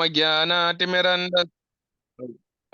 Magyana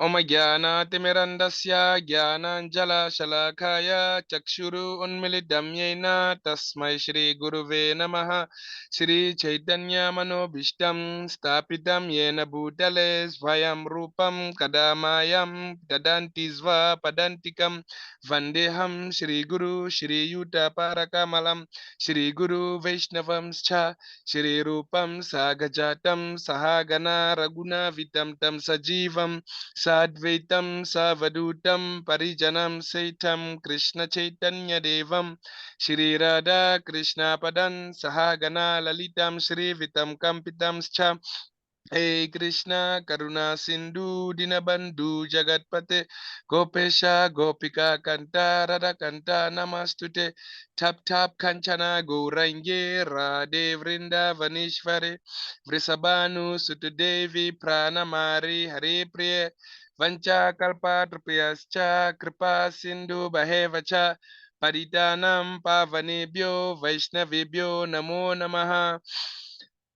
Omagyanatimirandasya Gyananjala Shalakaya Chakshuru Unmilidam Yena Tasmai Shri Guruve Namaha Shri Chaitanya Manobishtam Stapitam Yena Bhutale Svayam Rupam Kadamayam Dadanti Sva Padantikam Vandeham Shri Guru Shri Yuta Parakamalam Shri Guru Vaishnavam Scha Shri Rupam Sagajatam Sahagana Raguna Vitam Tam Sajivam Sadvaitam Savadutam Parijanam Saitam Krishna Chaitanya Devam Shri Radha Krishna Padan Sahagana Lalitam Shri Vitam Kampitam Scha Hey Krishna Karuna Sindhu Dinabandhu Jagatpate Gopesha Gopika Kanta Radha Kanta Namastute Tap Tap Kanchana Gourange Radhe Vrinda Vanishvare Vrisabhanu Sutudevi Pranamari Hare Priya Vancha Kalpa Trupiyascha Kripa Sindhu Bahevacha Paritanam Pavanebhyo Vaishnavibhyo Namo Namaha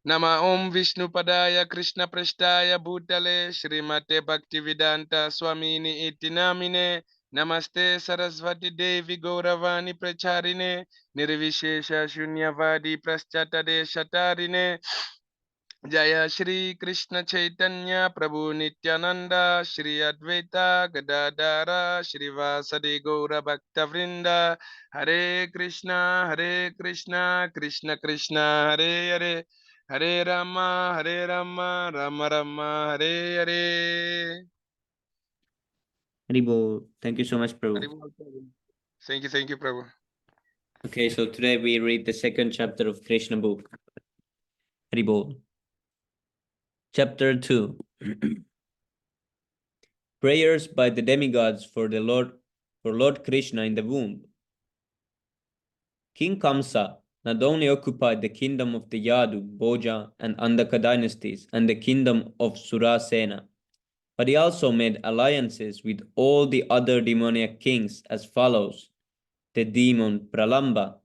Nama Om Vishnu Padaya Krishna Prashtaya Bhutale Srimate Bhaktivedanta Swamini Iti Namine Namaste Sarasvati Devi Gauravani Pracharine Nirvishesha Shunyavadi Praschatade Shatarine Jaya Shri Krishna Chaitanya Prabhu Nityananda Shri Advaita Gadadara Shri Vasadi Gaura Bhakta Vrinda Hare Krishna Krishna Krishna Hare Hare Hare Rama Rama Rama Hare Hare. Haribol. Thank you so much, Prabhu. Haribol, Prabhu. Thank you, Prabhu. Okay, so today we read the second chapter of Krishna book. Haribol. Chapter 2. Prayers by the demigods for Lord Krishna in the womb. King Kamsa not only occupied the kingdom of the Yadu, Bhoja, and Andaka dynasties and the kingdom of Surasena, but he also made alliances with all the other demoniac kings as follows: the demon Pralamba,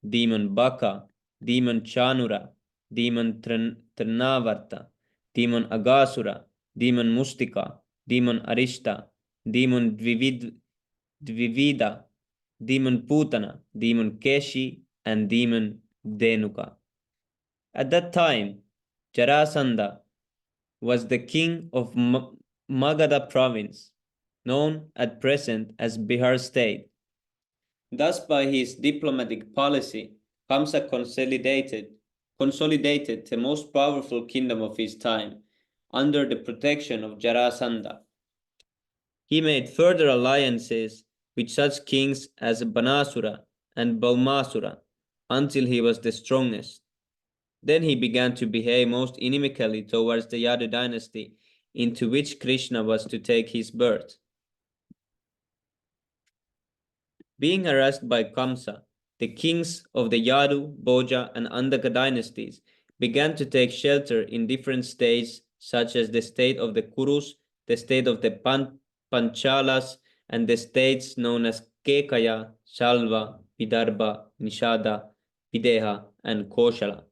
demon Baka, demon Chanura, demon Trinavarta, demon Agasura, demon Mustika, demon Arishta, demon Dvivida, demon Putana, demon Keshi, and demon Denuka. At that time, Jarasandha was the king of Magadha province, known at present as Bihar state. Thus, by his diplomatic policy, Kamsa consolidated the most powerful kingdom of his time under the protection of Jarasandha. He made further alliances with such kings as Banasura and Balmasura until he was the strongest. Then he began to behave most inimically towards the Yadu dynasty, into which Krishna was to take his birth. Being harassed by Kamsa, the kings of the Yadu, Bhoja, and Andaka dynasties began to take shelter in different states, such as the state of the Kurus, the state of the Panchalas, and the states known as Kekaya, Shalva, Vidarbha, Nishada, Videha, and Koshala.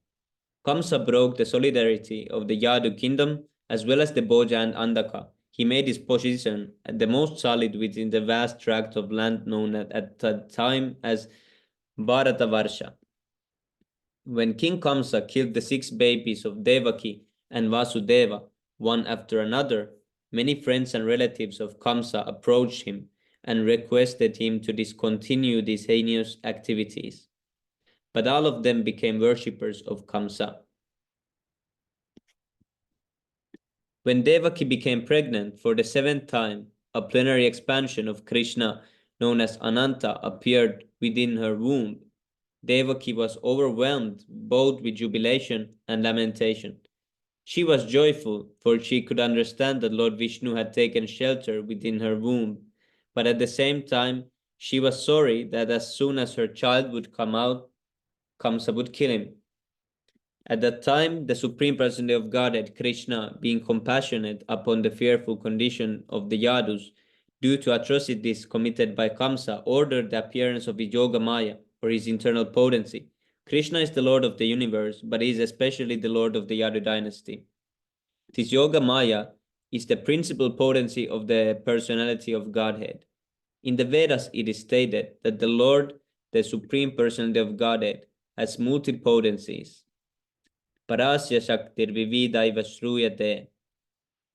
Kamsa broke the solidarity of the Yadu kingdom as well as the Bhoja and Andaka. He made his position the most solid within the vast tract of land known at that time as Bharatavarsha. When King Kamsa killed the 6 babies of Devaki and Vasudeva, one after another, many friends and relatives of Kamsa approached him and requested him to discontinue these heinous activities. But all of them became worshippers of Kamsa. When Devaki became pregnant for the 7th time, a plenary expansion of Krishna known as Ananta appeared within her womb. Devaki was overwhelmed both with jubilation and lamentation. She was joyful, for she could understand that Lord Vishnu had taken shelter within her womb, but at the same time, she was sorry that as soon as her child would come out, Kamsa would kill him. At that time, the Supreme Personality of Godhead, Krishna, being compassionate upon the fearful condition of the Yadus due to atrocities committed by Kamsa, ordered the appearance of his Yoga Maya, or his internal potency. Krishna is the Lord of the universe, but he is especially the Lord of the Yadu dynasty. This Yoga Maya is the principal potency of the personality of Godhead. In the Vedas, it is stated that the Lord, the Supreme Personality of Godhead, has multipotencies. Parasya Shaktir Vividaiva Shruyate.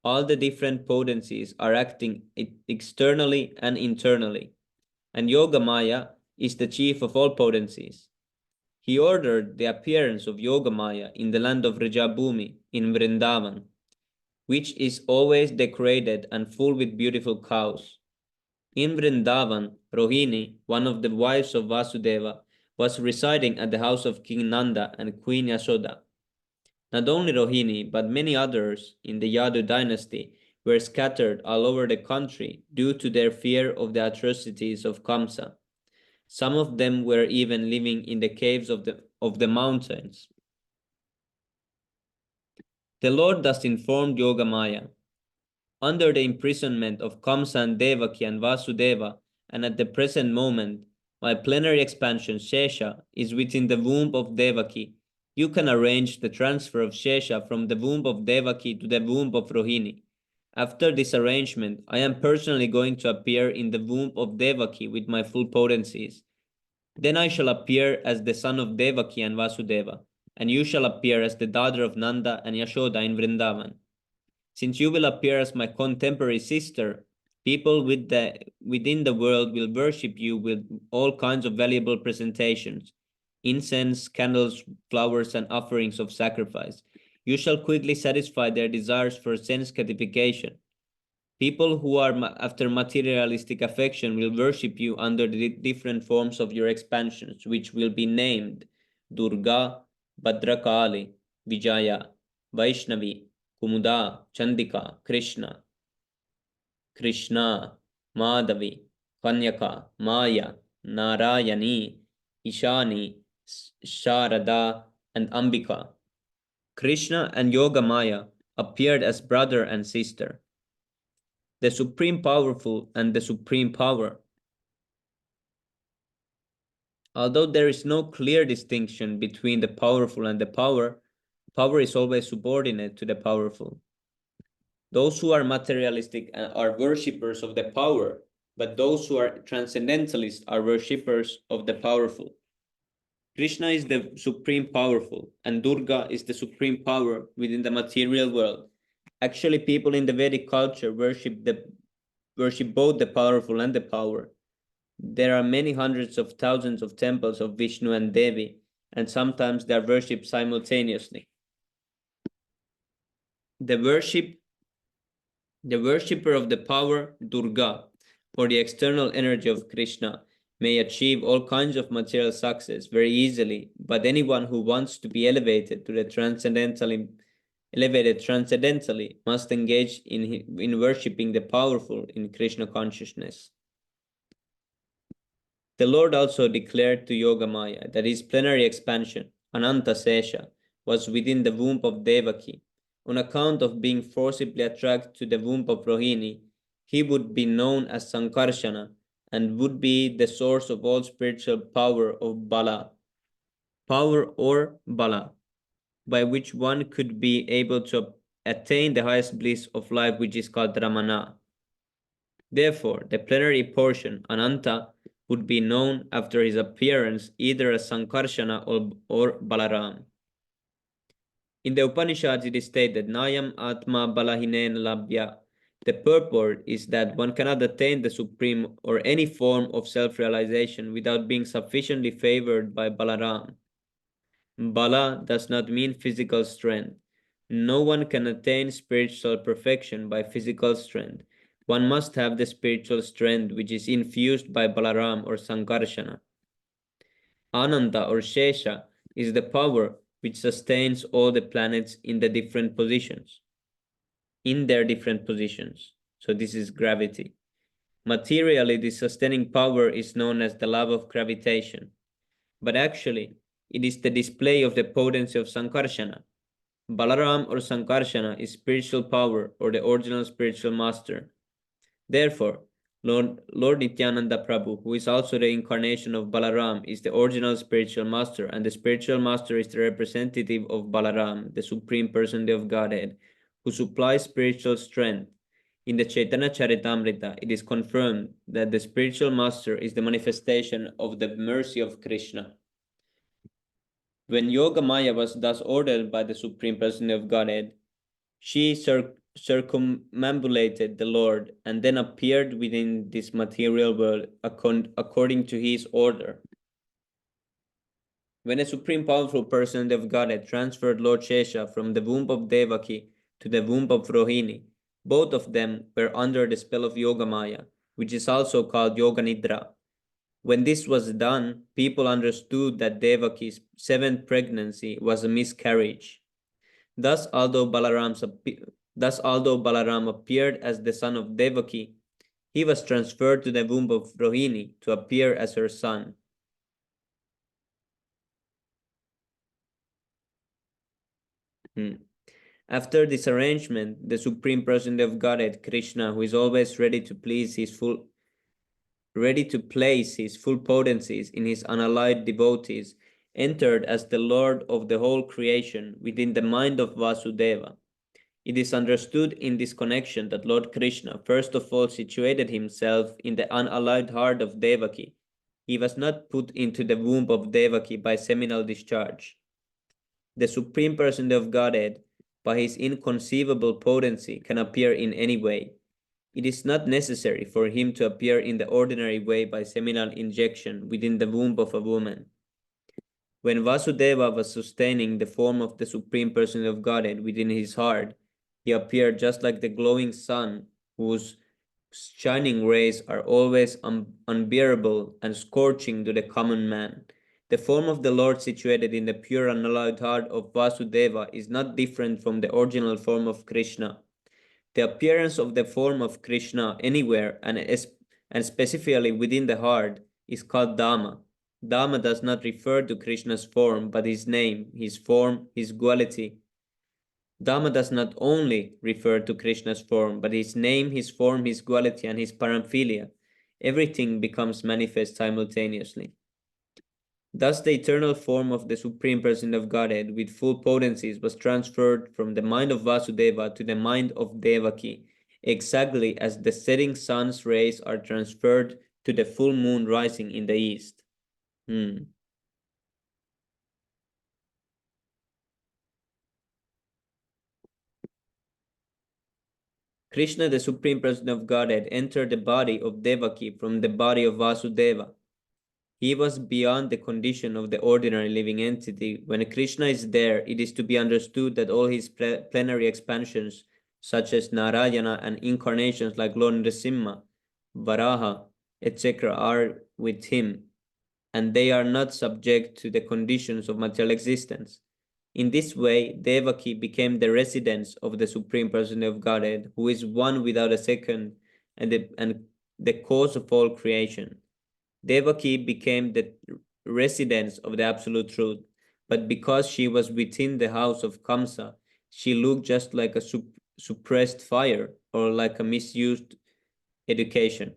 All the different potencies are acting externally and internally, and Yoga Maya is the chief of all potencies. He ordered the appearance of Yoga Maya in the land of Rajabhumi in Vrindavan, which is always decorated and full with beautiful cows. In Vrindavan, Rohini, one of the wives of Vasudeva, was residing at the house of King Nanda and Queen Yashoda. Not only Rohini, but many others in the Yadu dynasty were scattered all over the country due to their fear of the atrocities of Kamsa. Some of them were even living in the caves of the mountains. The Lord thus informed Yogamaya, under the imprisonment of Kamsa and Devaki and Vasudeva, and at the present moment, my plenary expansion Shesha is within the womb of Devaki. You can arrange the transfer of Shesha from the womb of Devaki to the womb of Rohini. After this arrangement, I am personally going to appear in the womb of Devaki with my full potencies. Then I shall appear as the son of Devaki and Vasudeva, and you shall appear as the daughter of Nanda and Yashoda in Vrindavan. Since you will appear as my contemporary sister, people within the world will worship you with all kinds of valuable presentations, incense, candles, flowers, and offerings of sacrifice. You shall quickly satisfy their desires for sense gratification. People who are after materialistic affection will worship you under the different forms of your expansions, which will be named Durga, Bhadrakali, Vijaya, Vaishnavi, Kumuda, Chandika, Krishna, Madhavi, Kanyaka, Maya, Narayani, Ishani, Sharada, and Ambika. Krishna and Yoga Maya appeared as brother and sister. The Supreme Powerful and the Supreme Power. Although there is no clear distinction between the powerful and the power, power is always subordinate to the powerful. Those who are materialistic are worshippers of the power, but those who are transcendentalists are worshippers of the powerful. Krishna is the supreme powerful, and Durga is the supreme power within the material world. Actually, people in the Vedic culture worship both the powerful and the power. There are many hundreds of thousands of temples of Vishnu and Devi, and sometimes they are worshipped simultaneously. The worshipper of the power, Durga, or the external energy of Krishna, may achieve all kinds of material success very easily, but anyone who wants to be elevated transcendentally must engage in worshipping the powerful in Krishna consciousness. The Lord also declared to Yogamaya that his plenary expansion, Ananta Sesha, was within the womb of Devaki. On account of being forcibly attracted to the womb of Rohini, he would be known as Sankarshana and would be the source of all spiritual power of Bala, by which one could be able to attain the highest bliss of life, which is called Ramana. Therefore, the plenary portion, Ananta, would be known after his appearance either as Sankarshana or Balaram. In the Upanishads, it is stated, Nayam Atma Balahinen Labhya. The purport is that one cannot attain the supreme or any form of self-realization without being sufficiently favored by Balaram. Bala does not mean physical strength. No one can attain spiritual perfection by physical strength. One must have the spiritual strength which is infused by Balaram or Sankarshana. Ananta or Shesha is the power which sustains all the planets in their different positions. So this is gravity. Materially, the sustaining power is known as the love of gravitation. But actually, it is the display of the potency of Sankarshana. Balaram or Sankarshana is spiritual power or the original spiritual master. Therefore, Lord Nityananda Prabhu, who is also the incarnation of Balaram, is the original spiritual master, and the spiritual master is the representative of Balaram, the supreme personality of Godhead, who supplies spiritual strength. In the Chaitanya Charitamrita, it is confirmed that the spiritual master is the manifestation of the mercy of Krishna. When Yogamaya was thus ordered by the Supreme Personality of Godhead, she circumambulated the Lord and then appeared within this material world according to his order. When a supreme powerful person of Godhead transferred Lord Shesha from the womb of Devaki to the womb of Rohini, both of them were under the spell of Yogamaya, which is also called Yoga Nidra. When this was done, people understood that Devaki's seventh pregnancy was a miscarriage. Thus, although Balaram appeared as the son of Devaki, he was transferred to the womb of Rohini to appear as her son. After this arrangement, the Supreme Personality of Godhead, Krishna, who is always ready to place his full potencies in his unallied devotees, entered as the Lord of the whole creation within the mind of Vasudeva. It is understood in this connection that Lord Krishna first of all situated himself in the unallied heart of Devaki. He was not put into the womb of Devaki by seminal discharge. The Supreme Person of Godhead, by his inconceivable potency, can appear in any way. It is not necessary for him to appear in the ordinary way by seminal injection within the womb of a woman. When Vasudeva was sustaining the form of the Supreme Person of Godhead within his heart, he appeared just like the glowing sun, whose shining rays are always unbearable and scorching to the common man. The form of the Lord situated in the pure and unalloyed heart of Vasudeva is not different from the original form of Krishna. The appearance of the form of Krishna anywhere and specifically within the heart is called Dhamma. Dhamma does not refer to Krishna's form, but his name, his form, his quality. Dhamma does not only refer to Krishna's form, but his name, his form, his quality, and his paramphilia. Everything becomes manifest simultaneously. Thus, the eternal form of the Supreme Person of Godhead with full potencies was transferred from the mind of Vasudeva to the mind of Devaki, exactly as the setting sun's rays are transferred to the full moon rising in the east. Krishna, the Supreme Person of Godhead, entered the body of Devaki from the body of Vasudeva. He was beyond the condition of the ordinary living entity. When Krishna is there, it is to be understood that all his plenary expansions, such as Narayana and incarnations like Lord Nrsimha, Varaha, etc., are with him, and they are not subject to the conditions of material existence. In this way, Devaki became the residence of the Supreme Person of Godhead, who is one without a second and the cause of all creation. Devaki became the residence of the Absolute Truth, but because she was within the house of Kamsa, she looked just like a suppressed fire or like a misused education.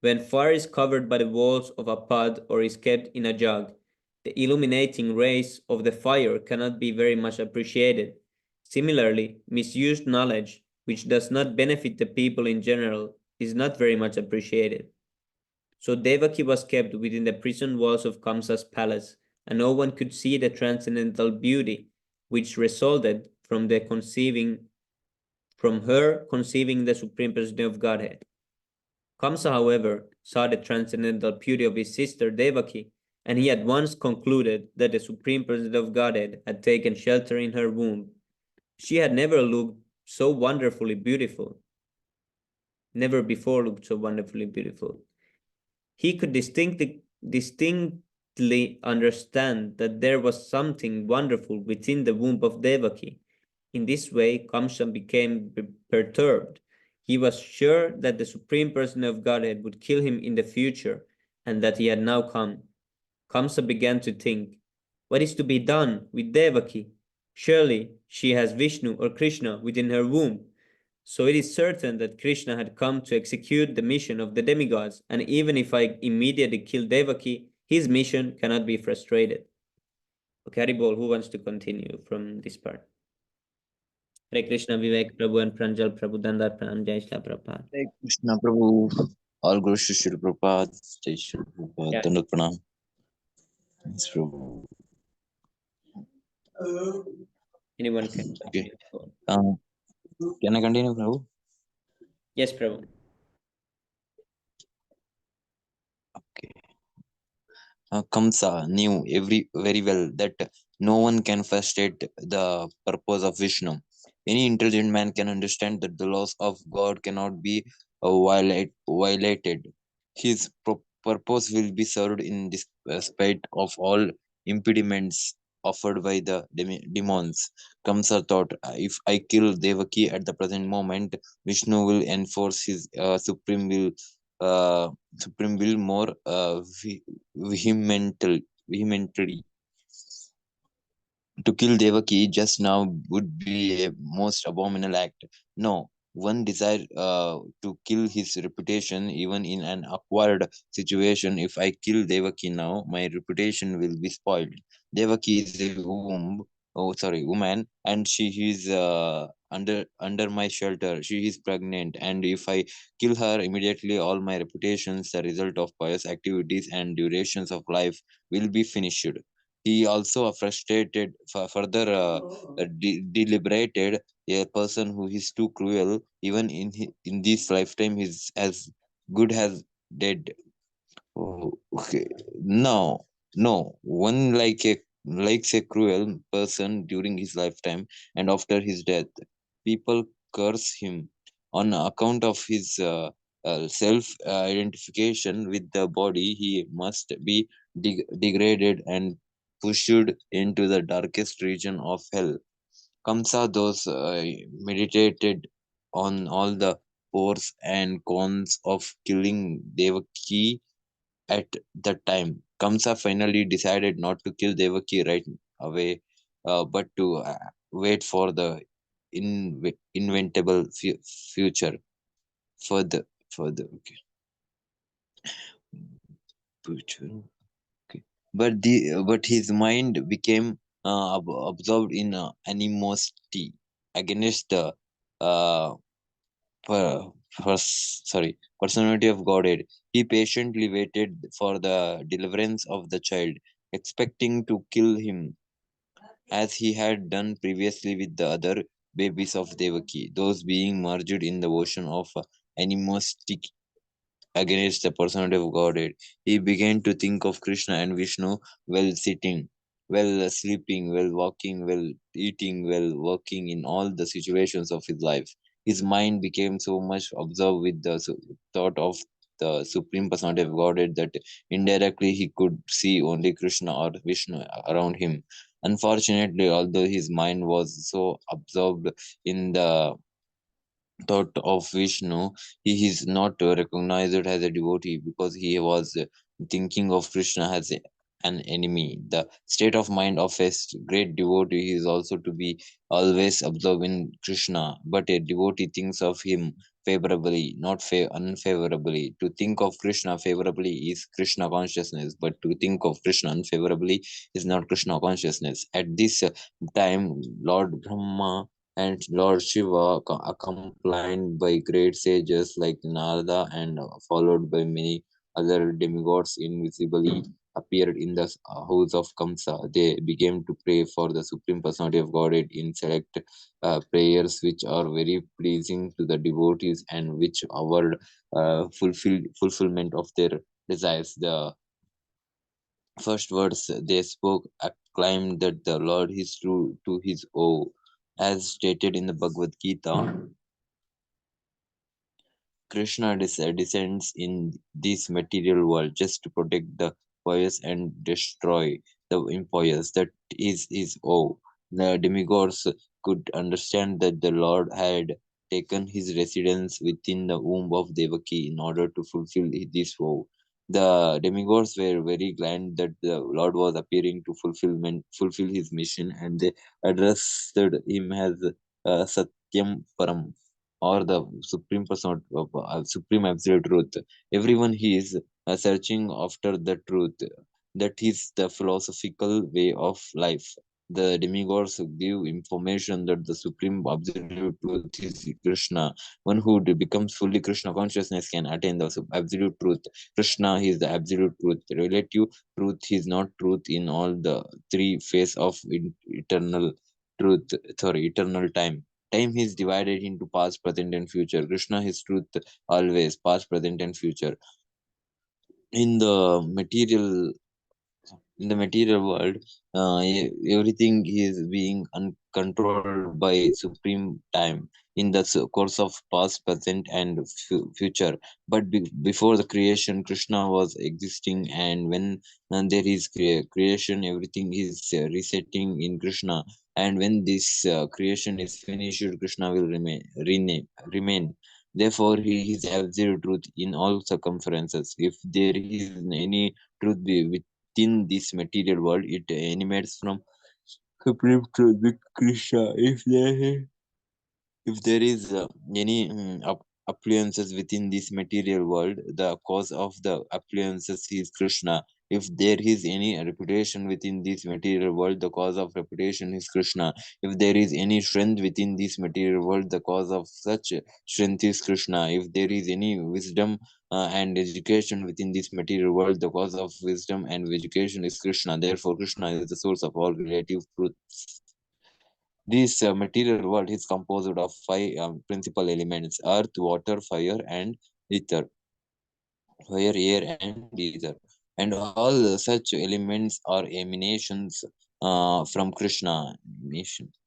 When fire is covered by the walls of a pod or is kept in a jug, the illuminating rays of the fire cannot be very much appreciated. Similarly, misused knowledge, which does not benefit the people in general, is not very much appreciated. So Devaki was kept within the prison walls of Kamsa's palace, and no one could see the transcendental beauty which resulted from her conceiving the Supreme Personality of Godhead. Kamsa, however, saw the transcendental beauty of his sister Devaki, and he at once concluded that the Supreme Personality of Godhead had taken shelter in her womb. She had never looked so wonderfully beautiful. Never before looked so wonderfully beautiful. He could distinctly understand that there was something wonderful within the womb of Devaki. In this way, Kamsa became perturbed. He was sure that the Supreme Person of Godhead would kill him in the future and that he had now come. Kamsa began to think, what is to be done with Devaki? Surely she has Vishnu or Krishna within her womb. So it is certain that Krishna had come to execute the mission of the demigods, and even if I immediately kill Devaki, his mission cannot be frustrated. Okay, Haribol, who wants to continue from this part? Hare Krishna, Vivek Prabhu and Pranjal Prabhu, Dandar Pranam, Jai Shri Prabhupada. Hare Krishna Prabhu, all Guru Shri Prabhupada, Jai Shri Prabhupada, Yeah, Dandavat Pranam. Thanks, Prabhu. anyone can Okay. continue. Can I continue, Prabhu? Yes, Prabhu. Okay. Kamsa knew very well that no one can frustrate the purpose of Vishnu. Any intelligent man can understand that the laws of God cannot be violated. His purpose will be served in spite of all impediments offered by the demons. Kamsa thought, if I kill Devaki at the present moment, Vishnu will enforce his uh, supreme will more vehemently. To kill Devaki just now would be a most abominable act. No, one desire to kill his reputation even in an awkward situation. If I kill Devaki now, my reputation will be spoiled. Devaki is a woman, and she is under my shelter. She is pregnant, and if I kill her immediately, all my reputations, the result of pious activities and durations of life, will be finished. He also frustrated further deliberated a person who is too cruel even in this lifetime is as good as dead. Oh, okay. No, no. One likes a cruel person during his lifetime, and after his death, people curse him on account of his self identification with the body. He must be degraded and pushed into the darkest region of hell. Kamsa those meditated on all the pros and cons of killing Devaki at that time. Kamsa finally decided not to kill Devaki right away, but to wait for the inventable future. Further, okay. Future, okay. But his mind became absorbed in animosity against the uh, personality of Godhead. He patiently waited for the deliverance of the child, expecting to kill him as he had done previously with the other babies of Devaki, those being merged in the ocean of animosity against the personality of Godhead. He began to think of Krishna and Vishnu while sitting, while sleeping, while walking, while eating, while working in all the situations of his life. His mind became so much absorbed with the thought of the Supreme Personality of Godhead that indirectly he could see only Krishna or Vishnu around him. Unfortunately, although his mind was so absorbed in the thought of Vishnu, he is not recognized as a devotee because he was thinking of Krishna as an enemy. The state of mind of a great devotee is also to be always absorbed in Krishna, but a devotee thinks of him favorably, not unfavorably. To think of Krishna favorably is Krishna consciousness, but to think of Krishna unfavorably is not Krishna consciousness. At this time, Lord Brahma and Lord Shiva, accompanied by great sages like Narada and followed by many other demigods, invisibly appeared in the house of Kamsa. They began to pray for the Supreme Personality of Godhead in select prayers, which are very pleasing to the devotees and which award fulfillment of their desires. The first words they spoke acclaimed that the Lord is true to his oath. As stated in the Bhagavad Gita, Krishna descends in this material world just to protect the pious and destroy the impious. That is his vow. The demigods could understand that the Lord had taken his residence within the womb of Devaki in order to fulfill this vow. The demigods were very glad that the Lord was appearing to fulfill his mission, and they addressed him as Satyam Param, or the supreme person of supreme absolute truth. Everyone he is searching after the truth. That is the philosophical way of life. The demigods give information that the supreme absolute truth is Krishna. One who becomes fully Krishna consciousness can attain the absolute truth. Krishna is the absolute truth. Relative truth is not truth in all the three phases of eternal truth. Sorry, eternal time. Time is divided into past, present, and future. Krishna is truth always, past, present, and future. In the material world, everything is being controlled by supreme time in the course of past, present, and future. But before the creation, Krishna was existing, and when there is creation, everything is resetting in Krishna. And when this creation is finished, Krishna will remain. Therefore, he is absolute truth in all circumstances. If there is any truth within this material world, it emanates from supreme truth, with Krishna. If there is any appliances within this material world, the cause of the appliances is Krishna. If there is any reputation within this material world, the cause of reputation is Krishna. If there is any strength within this material world, the cause of such strength is Krishna. If there is any wisdom and education within this material world, the cause of wisdom and education is Krishna. Therefore, Krishna is the source of all relative truths. This material world is composed of five principal elements: earth, water, fire, and ether. Fire, air, and ether. And all such elements are emanations from Krishna.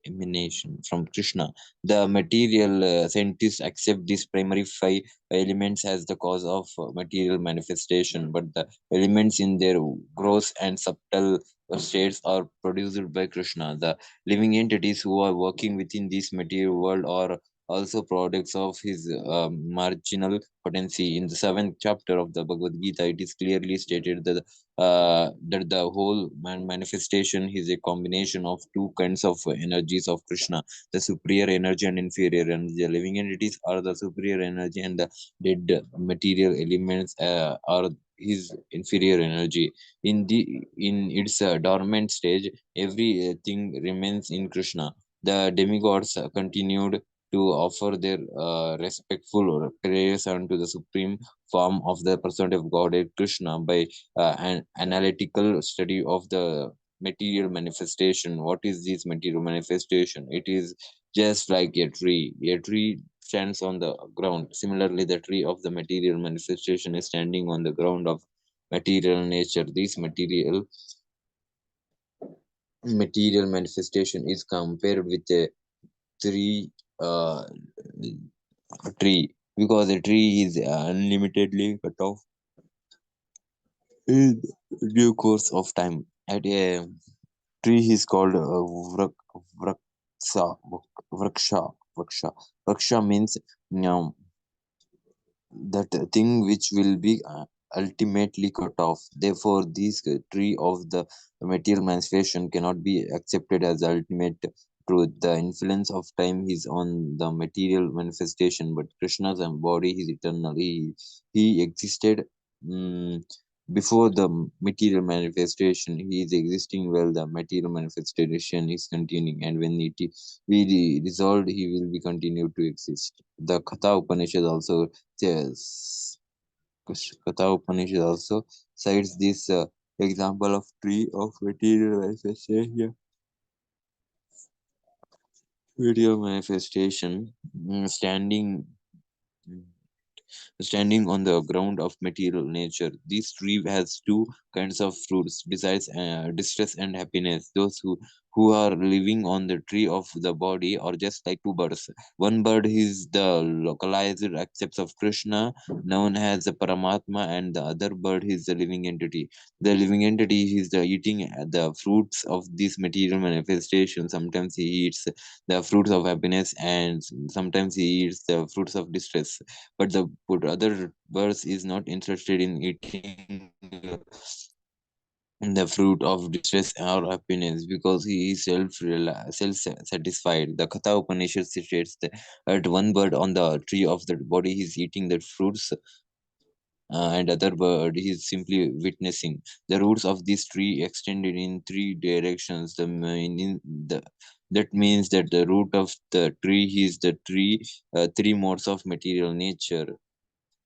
Emanation from Krishna. The material scientists accept these primary five elements as the cause of material manifestation, but the elements in their gross and subtle states are produced by Krishna. The living entities who are working within this material world are also products of his marginal potency. In the seventh chapter of the Bhagavad Gita, it is clearly stated that the whole manifestation is a combination of two kinds of energies of Krishna: the superior energy and inferior energy. The living entities are the superior energy, and the dead material elements are his inferior energy. In its dormant stage, everything remains in Krishna. The demigods continued to offer their respectful prayers unto the supreme form of the person of Godhead Krishna by an analytical study of the material manifestation. What is this material manifestation? It is just like a tree. A tree stands on the ground. Similarly, the tree of the material manifestation is standing on the ground of material nature. This material manifestation is compared with a tree uh, tree, because a tree is unlimitedly cut off in due course of time. At a tree is called vraksha. Vraksha. Vraksha means that thing which will be ultimately cut off. Therefore, this tree of the material manifestation cannot be accepted as ultimate truth. The influence of time is on the material manifestation, but Krishna's body is eternal. He existed mm, before the material manifestation. He is existing while the material manifestation is continuing, and when it will be resolved, he will be continued to exist. The Katha Upanishad also Yes, Katha Upanishad also cites this example of tree of material manifestation. Video manifestation, standing on the ground of material nature. This tree has two kinds of fruits, besides distress and happiness. Those who are living on the tree of the body are just like two birds. One bird is the localized accepts of Krishna, known as the Paramatma, and the other bird is the living entity. The living entity is the eating the fruits of this material manifestation. Sometimes he eats the fruits of happiness, and sometimes he eats the fruits of distress. But other birds is not interested in eating the fruit of distress or happiness, because he is self satisfied. The Katha Upanishad states that one bird on the tree of the body is eating the fruits and other bird, he is simply witnessing. The roots of this tree extended in three directions. That means that the root of the tree is the three modes of material nature.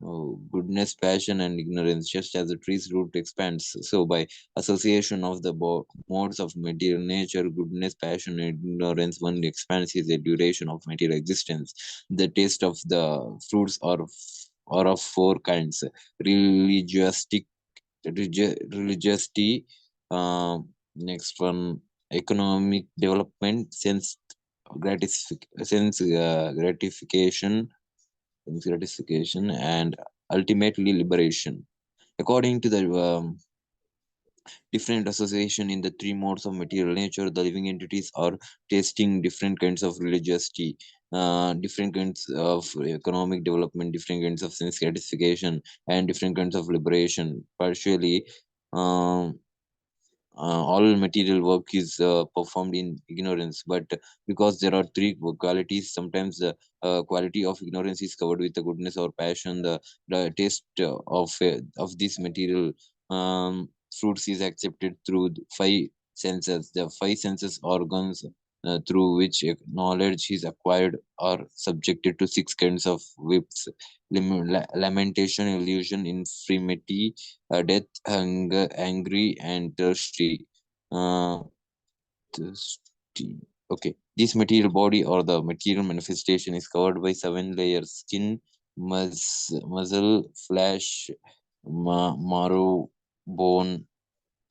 Oh, goodness, passion, and ignorance. Just as the tree's root expands, so by association of the modes of material nature, goodness, passion, and ignorance, one expands is the duration of material existence. The taste of the fruits are of four kinds: religiosity, religiosity. Next one, economic development, gratification, and ultimately liberation. According to the different association in the three modes of material nature, the living entities are tasting different kinds of religiosity, different kinds of economic development, different kinds of sense gratification, and different kinds of liberation. Partially, um, all material work is performed in ignorance, but because there are three qualities, sometimes the quality of ignorance is covered with the goodness or passion. The taste of this material fruits is accepted through the five senses. The five senses organs through which knowledge is acquired are subjected to six kinds of whips: lamentation, illusion, infirmity, death, hunger, angry, and thirsty. Uh, thirsty. Okay, this material body or the material manifestation is covered by seven layers: skin, muscle, flesh, marrow, bone,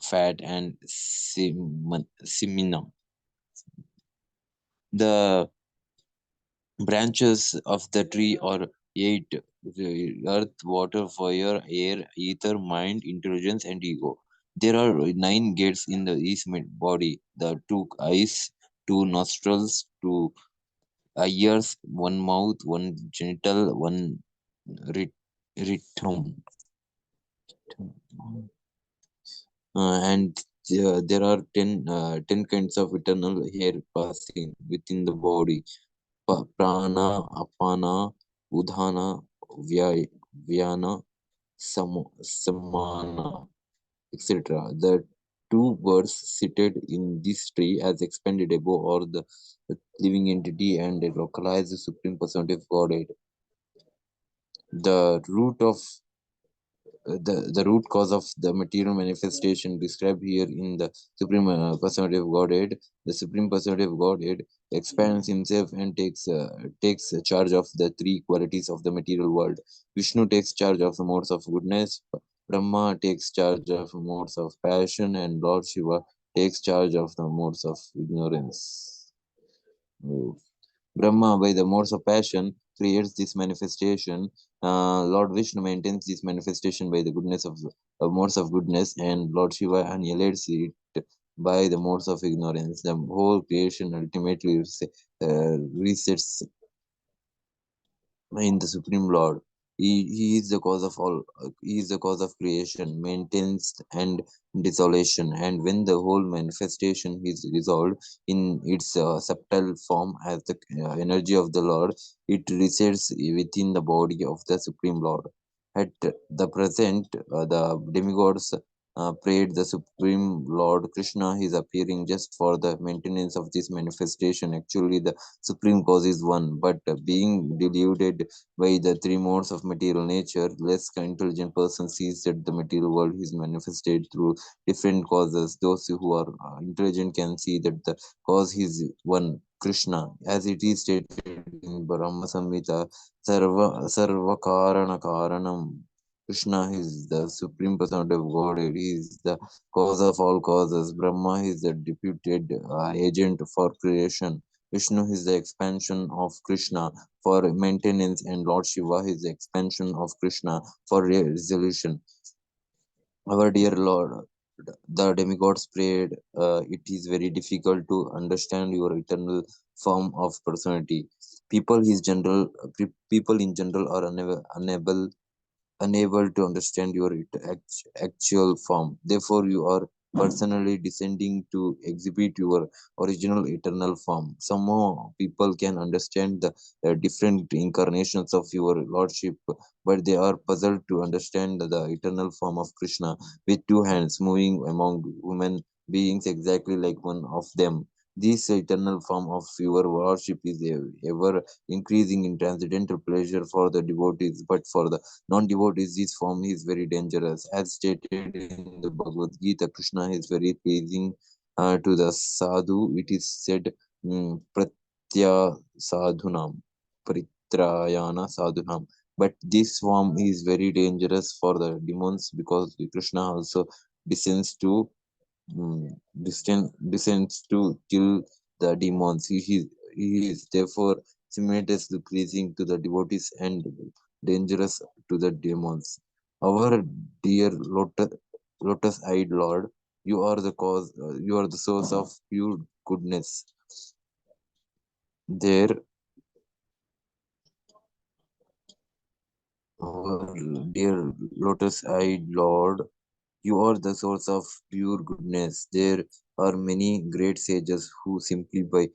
fat, and semina. The branches of the tree are eight: the earth, water, fire, air, ether, mind, intelligence, and ego. There are nine gates in the east body: the two eyes, two nostrils, two ears, one mouth, one genital, one rectum. And there are 10 kinds of eternal hair passing within the body: prana, apana, udhana, vyana, samana, etc. The two birds seated in this tree as expanded above or the living entity and localize the supreme personality of Godhead. The root of the root cause of the material manifestation described here in the supreme personality of Godhead. The supreme personality of Godhead expands himself and takes charge of the three qualities of the material world. Vishnu takes charge of the modes of goodness, Brahma takes charge of modes of passion, and Lord Shiva takes charge of the modes of ignorance. Oh. Brahma, by the modes of passion, creates this manifestation. Lord Vishnu maintains this manifestation by the goodness of modes of goodness, and Lord Shiva annihilates it by the modes of ignorance. The whole creation ultimately resets in the Supreme Lord. He is the cause of all. He is the cause of creation, maintenance, and desolation. And when the whole manifestation is resolved in its subtle form as the energy of the Lord, it resides within the body of the Supreme Lord. At the present, the demigods prayed the Supreme Lord Krishna is appearing just for the maintenance of this manifestation. Actually, the supreme cause is one, but being deluded by the three modes of material nature, less intelligent person sees that the material world is manifested through different causes. Those who are intelligent can see that the cause is one, Krishna, as it is stated in Brahma Samhita, Sarva Karana Karanam. Krishna is the supreme personality of God. He is the cause of all causes. Brahma is the deputed agent for creation. Vishnu is the expansion of Krishna for maintenance, and Lord Shiva is the expansion of Krishna for resolution. Our dear Lord, the demigods prayed, it is very difficult to understand your eternal form of personality. People in general are unable to understand your actual form. Therefore, you are personally descending to exhibit your original eternal form. Some more people can understand the different incarnations of your lordship, but they are puzzled to understand the eternal form of Krishna with two hands moving among human beings exactly like one of them. This eternal form of your worship is ever increasing in transcendental pleasure for the devotees, but for the non-devotees, this form is very dangerous. As stated in the Bhagavad Gita, Krishna is very pleasing to the sadhu. It is said, Pratya sadhunam, Pritrayana sadhunam. But this form is very dangerous for the demons because Krishna also descends to descends to kill the demons. He is therefore simultaneously pleasing to the devotees and dangerous to the demons. Our dear lotus-eyed Lord, you are the cause. You are the source of pure goodness. There, our dear lotus-eyed Lord, you are the source of pure goodness. There are many great sages who simply by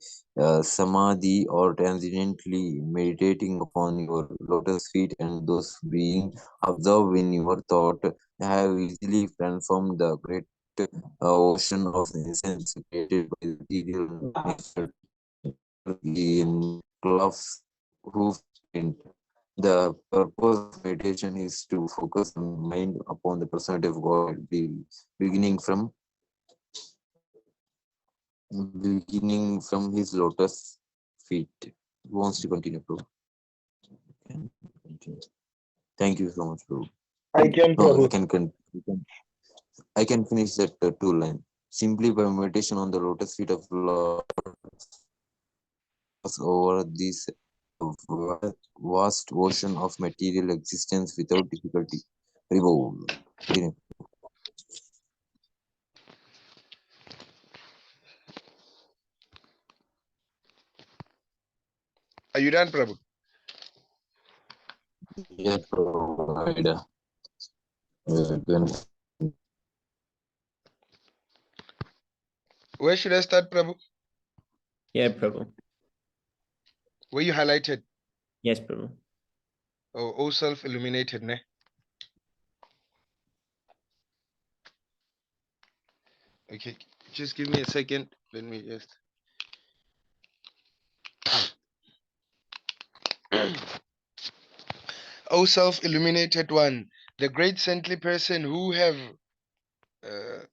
samadhi or transiently meditating upon your lotus feet and those being absorbed in your thought have easily transformed the great ocean of essence created by the material nature in Clough's hoof print. The purpose of meditation is to focus the mind upon the personality of God, beginning from beginning from his lotus feet. Who wants to continue, bro? Can continue. Thank you so much, bro. I can, No, Prabhu. I can finish that two line. Simply by meditation on the lotus feet of Lord, cross over this vast ocean of material existence without difficulty. Revolve. Continue. Are you done, Prabhu? Yeah, provider. Then Where should I start, Prabhu? Yeah, Prabhu. Where you highlighted? Yes, Prabhu. Oh, self-illuminated, ne? Okay, just give me a second. Let me just. O self-illuminated one, the great saintly person who have uh,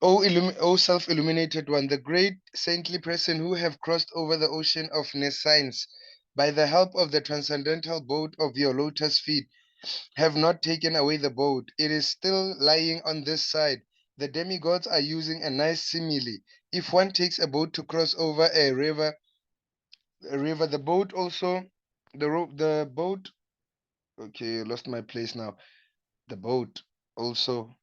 O self-illuminated one, the great saintly person who have crossed over the ocean of nescience by the help of the transcendental boat of your lotus feet, have not taken away the boat. It is still lying on this side. The demigods are using a nice simile. If one takes a boat to cross over a river, the boat also, the boat. Okay, I lost my place now. The boat also,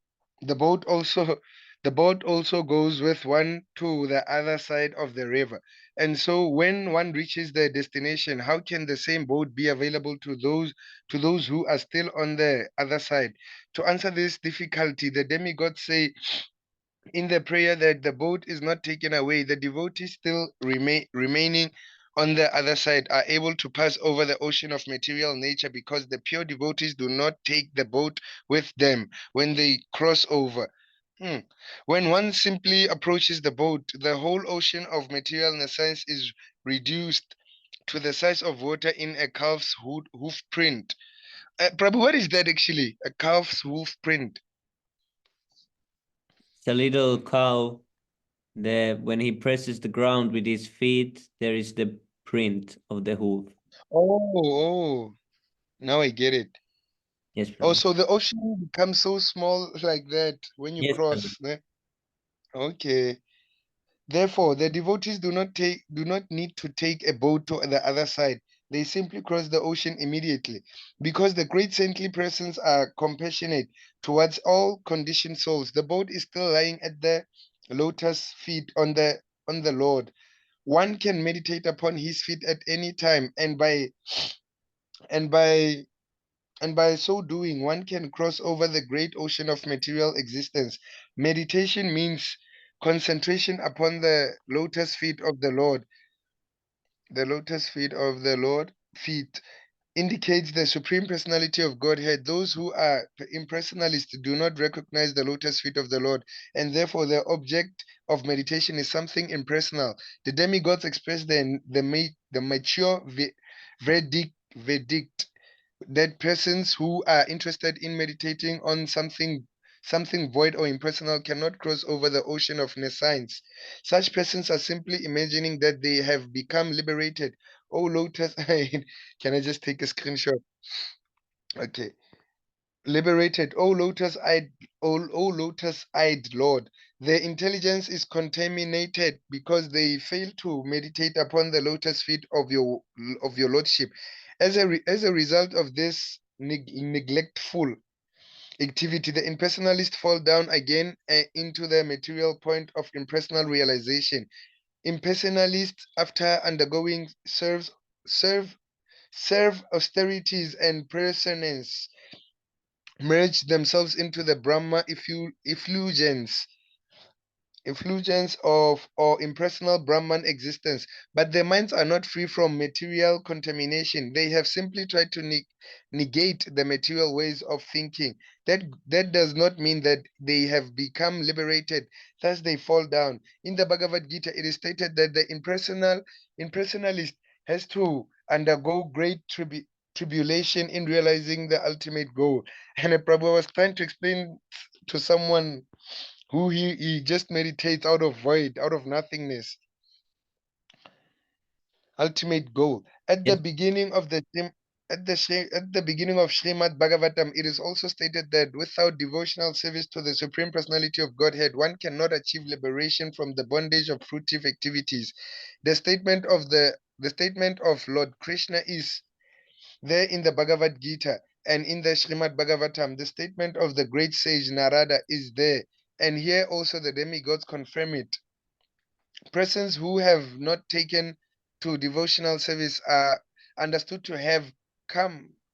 the boat also, the boat also goes with one to the other side of the river. And so when one reaches their destination, how can the same boat be available to those who are still on the other side? To answer this difficulty, the demigods say in the prayer that the boat is not taken away, the devotees still remaining on the other side are able to pass over the ocean of material nature because the pure devotees do not take the boat with them when they cross over. Hmm. When one simply approaches the boat, the whole ocean of material nescience is reduced to the size of water in a calf's hoof print. Prabhu, what is that actually? A calf's hoof print? It's a little cow that when he presses the ground with his feet, there is the print of the hoof. Oh, now I get it. Yes, Oh, Prabhu. so the ocean becomes so small like that when you Yes, Prabhu. cross, ne? Okay. Therefore, the devotees do not need to take a boat to the other side. They simply cross the ocean immediately. Because the great saintly persons are compassionate towards all conditioned souls. The boat is still lying at the lotus feet on the Lord. One can meditate upon his feet at any time and by And by so doing, one can cross over the great ocean of material existence. Meditation means concentration upon the lotus feet of the Lord. The lotus feet of the Lord, feet, indicates the supreme personality of Godhead. Those who are impersonalists do not recognize the lotus feet of the Lord, and therefore the object of meditation is something impersonal. The demigods express the mature verdict that persons who are interested in meditating on something void or impersonal cannot cross over the ocean of nescience. Such persons are simply imagining that they have become liberated. Oh, lotus. Can I just take a screenshot? Okay. Liberated, O lotus-eyed Lord. Their intelligence is contaminated because they fail to meditate upon the lotus feet of your lordship. As a result of this neglectful activity, the impersonalists fall down again into the material point of impersonal realization. Impersonalists, after undergoing serve serve austerities and presence, merge themselves into the Brahma effulgence of or impersonal Brahman existence, but their minds are not free from material contamination. They have simply tried to negate the material ways of thinking. That does not mean that they have become liberated, thus they fall down. In the Bhagavad Gita, it is stated that the impersonalist has to undergo great tribulation in realizing the ultimate goal. And Prabhu was trying to explain to someone who he just meditates out of void, out of nothingness, ultimate goal. At the Yes, beginning of the at the beginning of Srimad Bhagavatam, it is also stated that without devotional service to the Supreme Personality of Godhead, one cannot achieve liberation from the bondage of fruitive activities. The statement of Lord Krishna is there in the Bhagavad Gita, and in the Srimad Bhagavatam, the statement of the great sage Narada is there. And here also the demigods confirm it. Persons who have not taken to devotional service are understood to have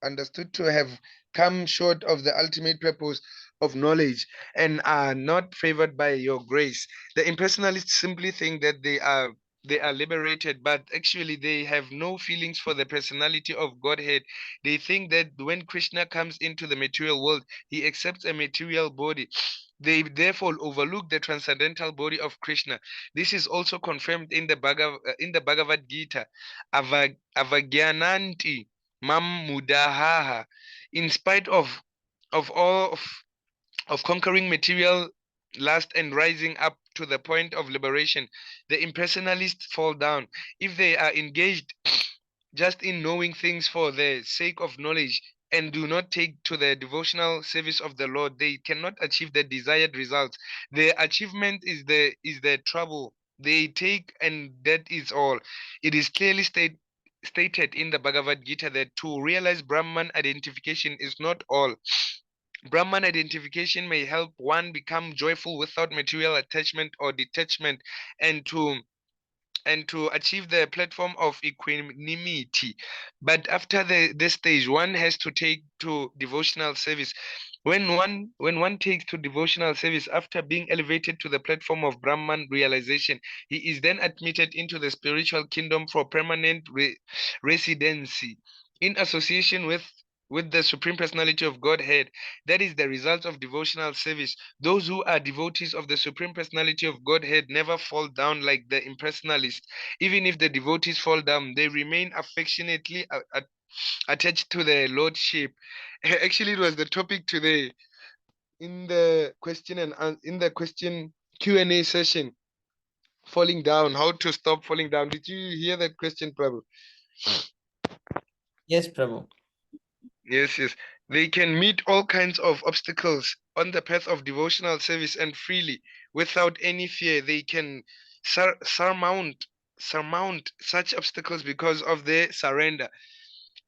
understood to have come short of the ultimate purpose of knowledge and are not favored by your grace. The impersonalists simply think that they are liberated, but actually they have no feelings for the personality of Godhead. They think that when Krishna comes into the material world, he accepts a material body. They therefore overlook the transcendental body of Krishna. This is also confirmed in the Bhagavad Gita. Avagyananti mam mudahaha. In spite of all of conquering material lust and rising up to the point of liberation, the impersonalists fall down. If they are engaged just in knowing things for the sake of knowledge and do not take to the devotional service of the Lord, they cannot achieve the desired results. The achievement is the trouble they take, and that is all. It is clearly stated in the Bhagavad Gita that to realize Brahman identification is not all. Brahman identification may help one become joyful without material attachment or detachment, and to achieve the platform of equanimity. But after this stage, one has to take to devotional service. When one takes to devotional service after being elevated to the platform of Brahman realization, he is then admitted into the spiritual kingdom for permanent residency in association with the Supreme Personality of Godhead. That is the result of devotional service. Those who are devotees of the Supreme Personality of Godhead never fall down like the impersonalists. Even if the devotees fall down, they remain affectionately attached to the Lordship. Actually, it was the topic today in the in the question Q&A session. Falling down, how to stop falling down. Did you hear that question, Prabhu? yes, Prabhu. Yes, yes. They can meet all kinds of obstacles on the path of devotional service and freely, without any fear. They can surmount such obstacles because of their surrender.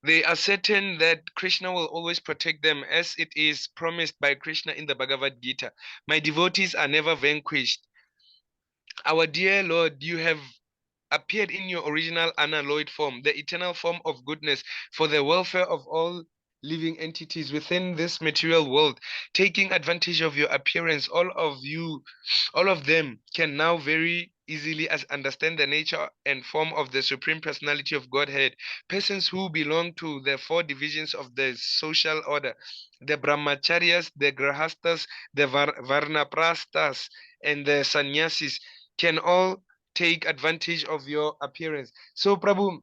They are certain that Krishna will always protect them, as it is promised by Krishna in the Bhagavad Gita. My devotees are never vanquished. Our dear Lord, you have appeared in your original unalloyed form, the eternal form of goodness, for the welfare of all living entities within this material world, taking advantage of your appearance. All of them can now very easily understand the nature and form of the Supreme Personality of Godhead. Persons who belong to the four divisions of the social order, the Brahmacharyas, the Grahastas, the Varnaprastas, and the Sannyasis, can all take advantage of your appearance. So, Prabhu,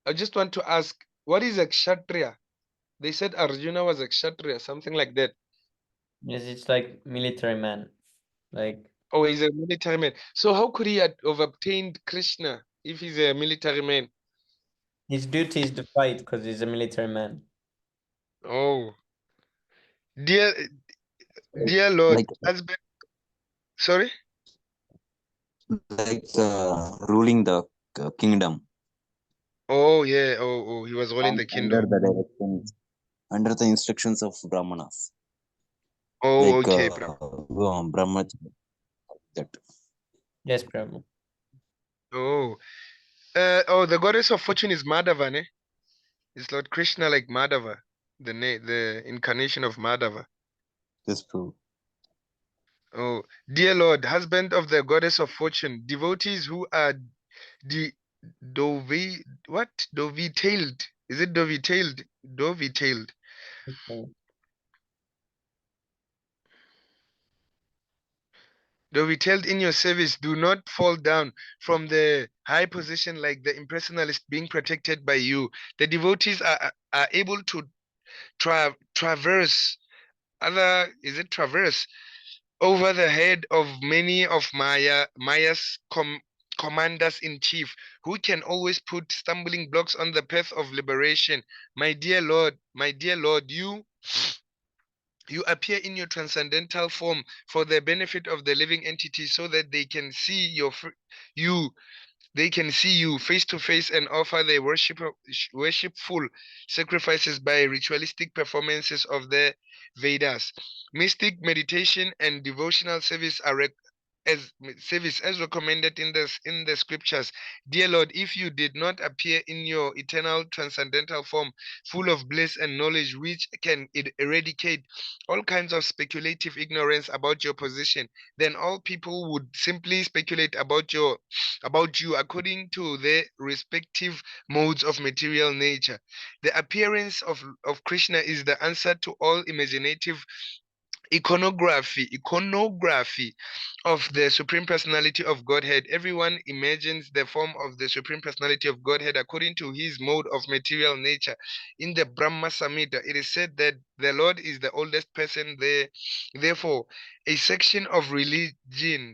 I just want to ask, what is a Kshatriya? They said Arjuna was a Kshatriya, something like that. Yes, it's like military man. Like Oh, he's a military man. So how could he have obtained Krishna if he's a military man? his duty is to fight because he's a military man. Oh, dear, Like, dear Lord, like husband. Sorry. ruling the kingdom Oh yeah. Oh, he was ruling the under kingdom. the directions, under the instructions of Brahmanas, Oh, like okay, Prabhu. Brahmacharya. That Yes, Prabhu. Oh, the goddess of fortune is Madhava, ne? Is Lord Krishna like Madhava, the incarnation of Madhava? is true. Oh, dear Lord, husband of the goddess of fortune, devotees who are the dovey, what? Dovey-tailed. Is it dovey-tailed? Dovey-tailed. Okay. Dovey-tailed in your service, do not fall down from the high position like the impersonalist being protected by you. The devotees are able to traverse is it traverse over the head of many of Maya's commanders in chief, who can always put stumbling blocks on the path of liberation. My dear Lord, you appear in your transcendental form for the benefit of the living entity so that they can see you they can see you face to face and offer their worshipful sacrifices by ritualistic performances of the Vedas. Mystic meditation and devotional service are service as recommended in the scriptures. Dear Lord, if you did not appear in your eternal transcendental form, full of bliss and knowledge, which can eradicate all kinds of speculative ignorance about your position, then all people would simply speculate about you according to their respective modes of material nature. The appearance of Krishna is the answer to all imaginative iconography of the Supreme Personality of Godhead. Everyone imagines the form of the Supreme Personality of Godhead according to his mode of material nature. In the Brahma Samhita, it is said that the Lord is the oldest person there. Therefore, a section of religionists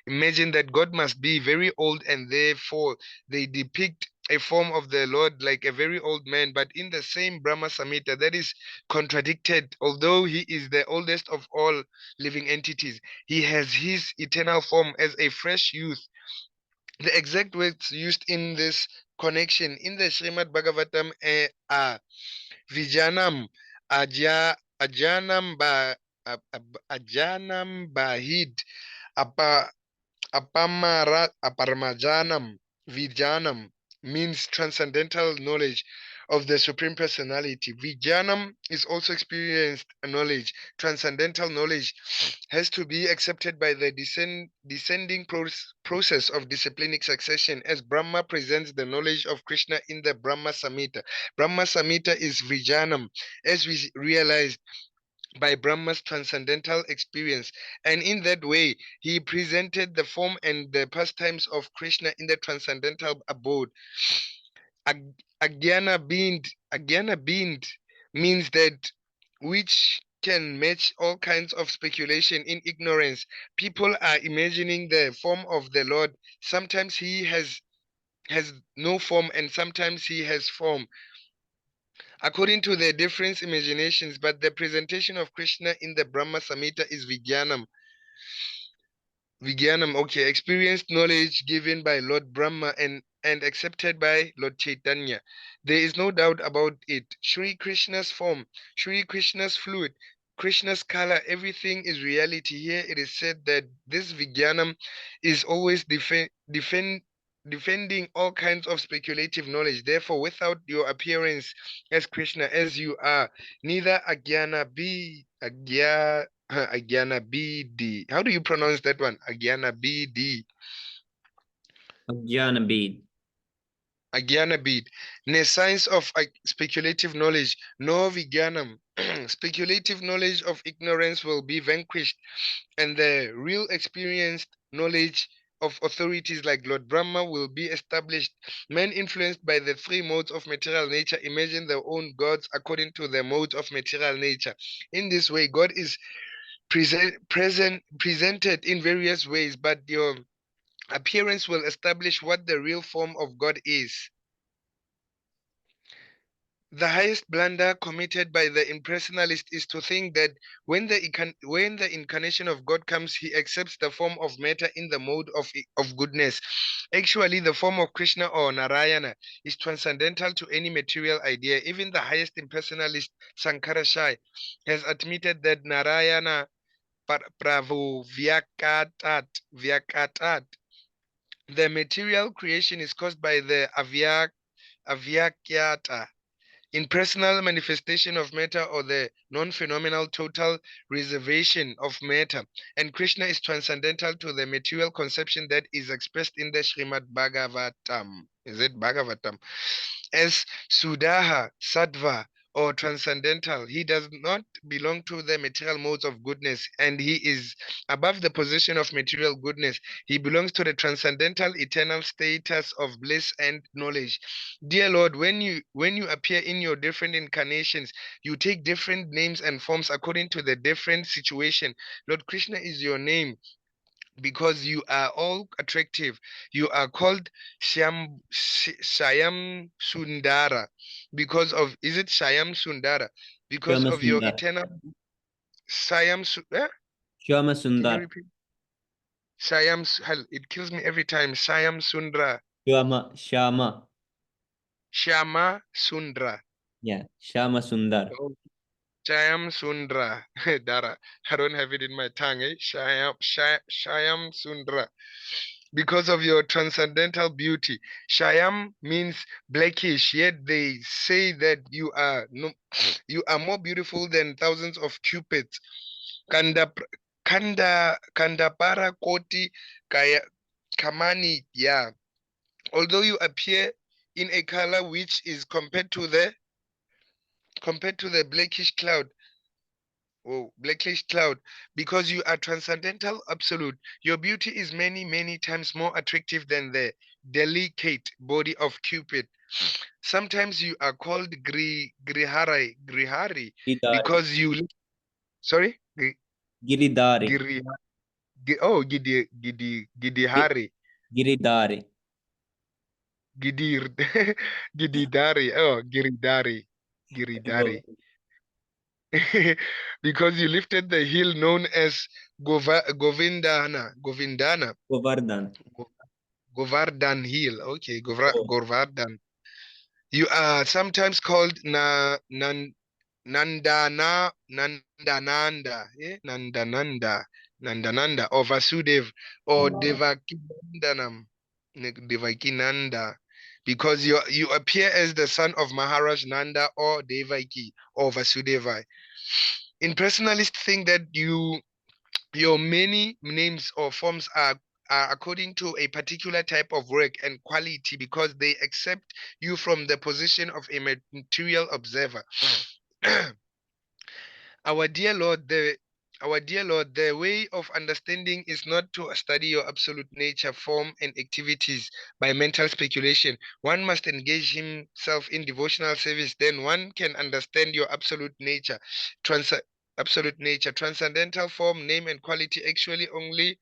imagine that God must be very old, and therefore they depict a form of the Lord like a very old man. But in the same Brahma Samhita, that is contradicted. Although he is the oldest of all living entities, he has his eternal form as a fresh youth. The exact words used in this connection in the Srimad Bhagavatam are Vijanam, Ajanam, Ajanam Bahid, Apa, Aparmajanam, Vijanam means transcendental knowledge of the Supreme Personality. Vijanam is also experienced knowledge. Transcendental knowledge has to be accepted by the descending process of disciplinic succession as Brahma presents the knowledge of Krishna in the Brahma Samhita. Brahma Samhita is Vijanam, as we realized by Brahma's transcendental experience, and in that way he presented the form and the pastimes of Krishna in the transcendental abode. Agyana means that which can match all kinds of speculation in ignorance. People are imagining the form of the Lord. Sometimes he has no form and sometimes he has form according to their different imaginations, but the presentation of Krishna in the Brahma Samhita is Vijnanam. Vijnanam, okay, experienced knowledge given by Lord Brahma and accepted by Lord Chaitanya. There is no doubt about it. Sri Krishna's form, Sri Krishna's fluid, Krishna's color, everything is reality. Here it is said that this Vijnanam is always defending all kinds of speculative knowledge. Therefore, without your appearance as Krishna, as you are, neither Agyana Bidi. How do you pronounce that one? Agyana Bidi. Agyana Bid. Agyana Bid. Ne science of speculative knowledge. No Vigyanam. Speculative knowledge of ignorance will be vanquished, and the real experienced knowledge of authorities like Lord Brahma will be established. Men influenced by the three modes of material nature imagine their own gods according to the modes of material nature. In this way, God is presented in various ways, but your appearance will establish what the real form of God is. The highest blunder committed by the impersonalist is to think that when the incarnation of God comes, he accepts the form of matter in the mode of goodness. Actually, the form of Krishna or Narayana is transcendental to any material idea. Even the highest impersonalist, Sankara Shai, has admitted that Narayana Pravo Vyakatat. The material creation is caused by the Avyakyata impersonal manifestation of matter or the non-phenomenal total reservation of matter, and Krishna is transcendental to the material conception that is expressed in the Srimad Bhagavatam. Is it Bhagavatam? As Sudaha, Sattva, or transcendental, he does not belong to the material modes of goodness, and he is above the position of material goodness. He belongs to the transcendental eternal status of bliss and knowledge. Dear Lord, when you appear in your different incarnations, you take different names and forms according to the different situation. Lord Krishna is your name because you are all attractive. You are called Shayam Sundara because of, is it Shayam Sundara? Because Shyama of your Sundar. eternal Shyama Can you Sundar. repeat? Hell, it kills me every time. Shayam Sundra. Shyama. Shama Sundra. Yeah, Shyama Sundar. Oh, Shayam Sundra. Dara. I don't have it in my tongue, eh? Shayam Sundra. Because of your transcendental beauty. Shyam means blackish, yet they say that you are no, you are more beautiful than thousands of cupids. Kanda Kandapara Koti Kaya Kamani, yeah. Although you appear in a color which is compared to the blackish cloud, oh, blackish cloud, because you are transcendental absolute. Your beauty is many, many times more attractive than the delicate body of Cupid. Sometimes you are called Grihari, Giridhari. because sorry? Giridhari. Giri, Gi- Gidihari, Giridhari. Gidir, Gididari, Very good. Giridari. Because you lifted the hill known as Govindana, Govardhan. Govardhan Hill. Okay, Oh, Govardhan. You are sometimes called Nandananda, or Vasudev, or oh. Devakinandanam, Devakinanda, because you appear as the son of Maharaj Nanda or Devaki or Vasudeva. In personalists think that your many names or forms are according to a particular type of work and quality because they accept you from the position of a material observer. Our dear Lord, the way of understanding is not to study your absolute nature, form, and activities by mental speculation. One must engage himself in devotional service, then one can understand your absolute nature. Trans Absolute nature, transcendental form, name, and quality. Actually, only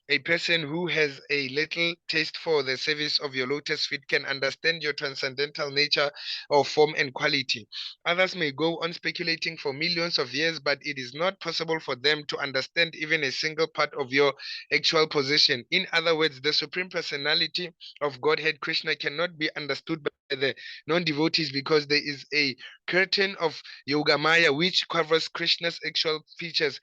a person who has a little taste for the service of your lotus feet can understand your transcendental nature of form and quality. Others may go on speculating for millions of years, but it is not possible for them to understand even a single part of your actual position. In other words, the Supreme Personality of Godhead Krishna cannot be understood by the non-devotees because there is a curtain of Yogamaya which covers Krishna's actual features,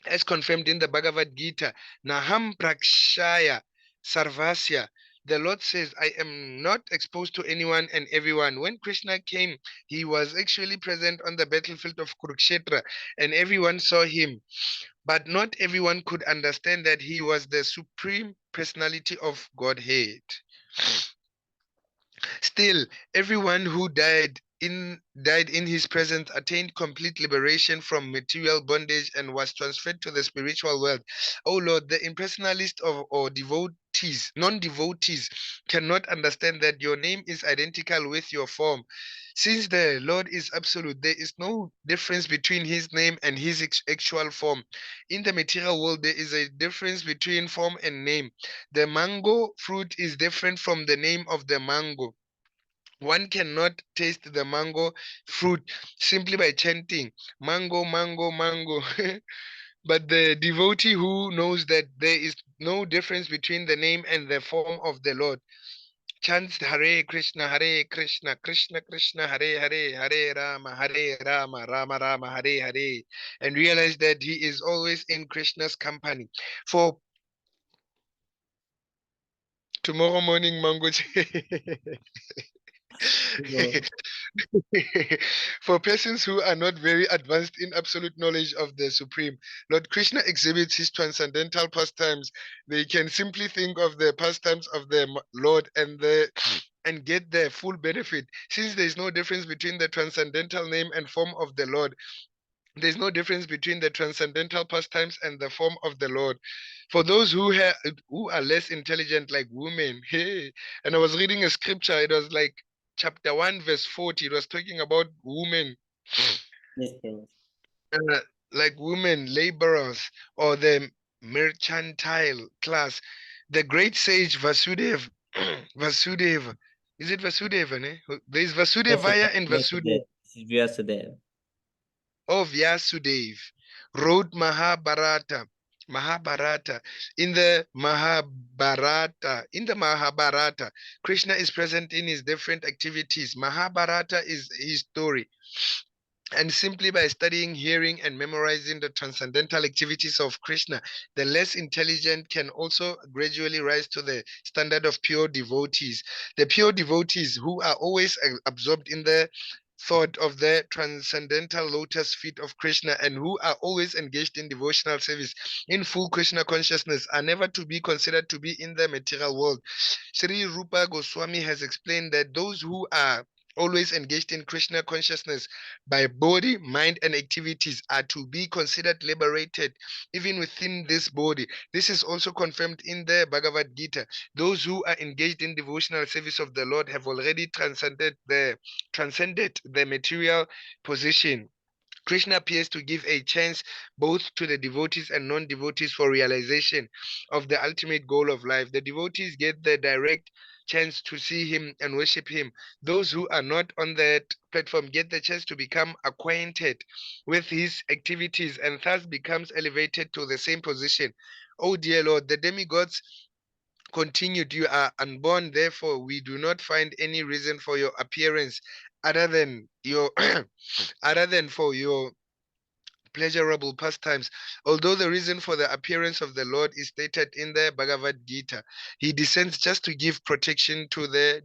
as confirmed in the Bhagavad Gita. Naham Prakshaya Sarvasya. The Lord says, I am not exposed to anyone and everyone. When Krishna came, he was actually present on the battlefield of Kurukshetra, and everyone saw him. But not everyone could understand that he was the supreme personality of Godhead. Still, everyone who died in his presence attained complete liberation from material bondage and was transferred to the spiritual world. Oh Lord, the impersonalist of or devotees, non-devotees, cannot understand that your name is identical with your form. Since the Lord is absolute, there is no difference between his name and his actual form. In the material world, there is a difference between form and name. The mango fruit is different from the name of the mango. One cannot taste the mango fruit simply by chanting mango, mango, mango. But the devotee who knows that there is no difference between the name and the form of the Lord chants Hare Krishna, Krishna Krishna, Hare Hare, Hare Rama, Rama Rama, Hare Hare, and realize that he is always in Krishna's company. For tomorrow morning, mango. So, For persons who are not very advanced in absolute knowledge of the Supreme, Lord Krishna exhibits his transcendental pastimes. They can simply think of the pastimes of the Lord and get the full benefit. Since there is no difference between the transcendental name and form of the Lord, there's no difference between the transcendental pastimes and the form of the Lord. For those who are less intelligent, like women, hey, and I was reading a scripture, it was like chapter 1, verse 40, it was talking about women, yes, Prince. uh, like women, laborers, or the mercantile class. The great sage Vasudev, Vasudev, is it Vasudeva? There's Vyasadeva, Vasudevaya and Vyasadeva. Vasudeva. This is Vyasadeva. Of Vyasudev wrote Mahabharata. In the Mahabharata, Krishna is present in his different activities. Mahabharata is his story. And simply by studying, hearing, and memorizing the transcendental activities of Krishna, the less intelligent can also gradually rise to the standard of pure devotees. The pure devotees who are always absorbed in the thought of the transcendental lotus feet of Krishna and who are always engaged in devotional service in full Krishna consciousness are never to be considered to be in the material world. Sri Rupa Goswami has explained that those who are always engaged in Krishna consciousness by body, mind, and activities are to be considered liberated even within this body. This is also confirmed in the Bhagavad Gita. Those who are engaged in devotional service of the Lord have already transcended the material position. Krishna appears to give a chance both to the devotees and non devotees for realization of the ultimate goal of life. The devotees get the direct chance to see him and worship him. Those who are not on that platform get the chance to become acquainted with his activities and thus becomes elevated to the same position. Oh dear Lord, the demigods continued, you are unborn, therefore we do not find any reason for your appearance other than your other than for your pleasurable pastimes. Although the reason for the appearance of the Lord is stated in the Bhagavad Gita, he descends just to give protection to the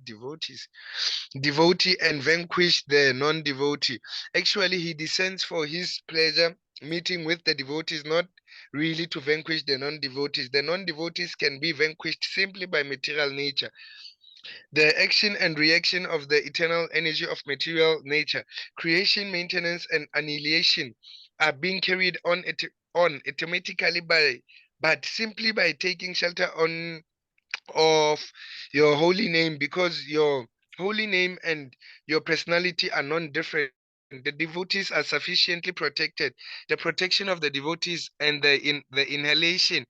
devotee and vanquish the non-devotee. Actually, he descends for his pleasure, meeting with the devotees, not really to vanquish the non-devotees. The non-devotees can be vanquished simply by material nature, the action and reaction of the eternal energy of material nature, creation, maintenance, and annihilation are being carried on automatically but simply by taking shelter on of your holy name, because your holy name and your personality are non-different. The devotees are sufficiently protected. The protection of the devotees and the inhalation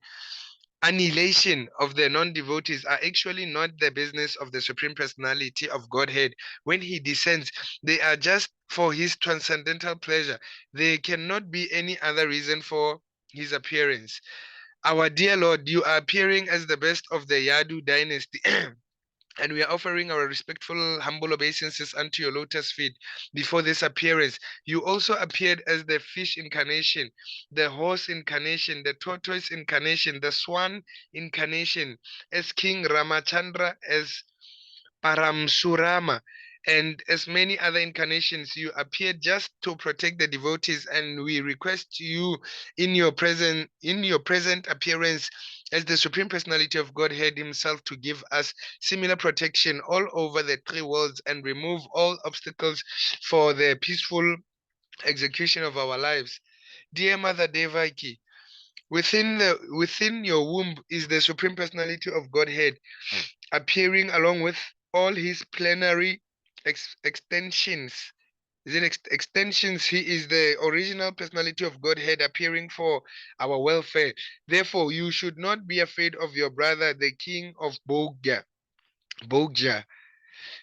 annihilation of the non-devotees are actually not the business of the Supreme Personality of Godhead. When he descends, they are just for his transcendental pleasure. There cannot be any other reason for his appearance. Our dear Lord, you are appearing as the best of the Yadu dynasty. and we are offering our respectful, humble obeisances unto your lotus feet before this appearance. You also appeared as the fish incarnation, the horse incarnation, the tortoise incarnation, the swan incarnation, as King Ramachandra, as Paramsurama, and as many other incarnations. You appeared just to protect the devotees, and we request you in your present appearance as the Supreme Personality of Godhead Himself to give us similar protection all over the three worlds and remove all obstacles for the peaceful execution of our lives. Dear Mother Devaki, within your womb is the Supreme Personality of Godhead appearing along with all his plenary extensions. Is it extensions? He is the original personality of Godhead appearing for our welfare. Therefore, you should not be afraid of your brother, the king of Bogja.